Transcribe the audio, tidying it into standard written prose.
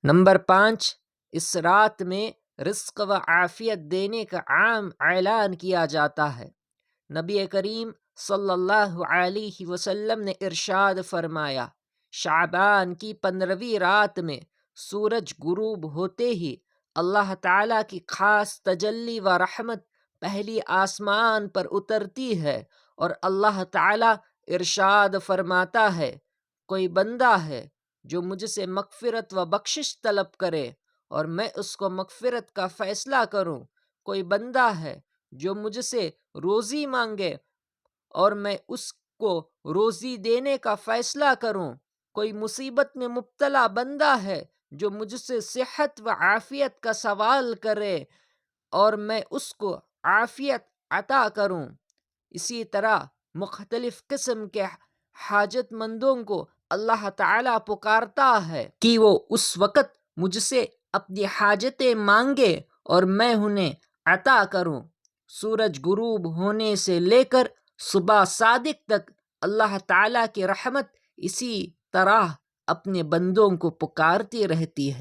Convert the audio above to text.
Number 5، اس رات میں رزق و عافیت دینے کا عام اعلان کیا جاتا ہے۔ نبی کریم صلی اللہ علیہ وسلم نے ارشاد فرمایا، شعبان کی 15ویں رات میں سورج غروب ہوتے ہی اللہ تعالیٰ کی خاص تجلی و رحمت پہلی آسمان پر اترتی ہے، اور اللہ تعالیٰ ارشاد فرماتا ہے، کوئی بندہ ہے جو مجھ سے مغفرت و بخشش طلب کرے اور میں اس کو مغفرت کا فیصلہ کروں۔ کوئی بندہ ہے جو مجھ سے روزی مانگے اور میں اس کو روزی دینے کا فیصلہ کروں۔ کوئی مصیبت میں مبتلا بندہ ہے جو مجھ سے صحت و عافیت کا سوال کرے اور میں اس کو عافیت عطا کروں۔ اسی طرح مختلف قسم کے حاجت مندوں کو اللہ تعالیٰ پکارتا ہے کہ وہ اس وقت مجھ سے اپنی حاجتیں مانگے اور میں انہیں عطا کروں۔ سورج غروب ہونے سے لے کر صبح صادق تک اللہ تعالیٰ کی رحمت اسی طرح اپنے بندوں کو پکارتی رہتی ہے۔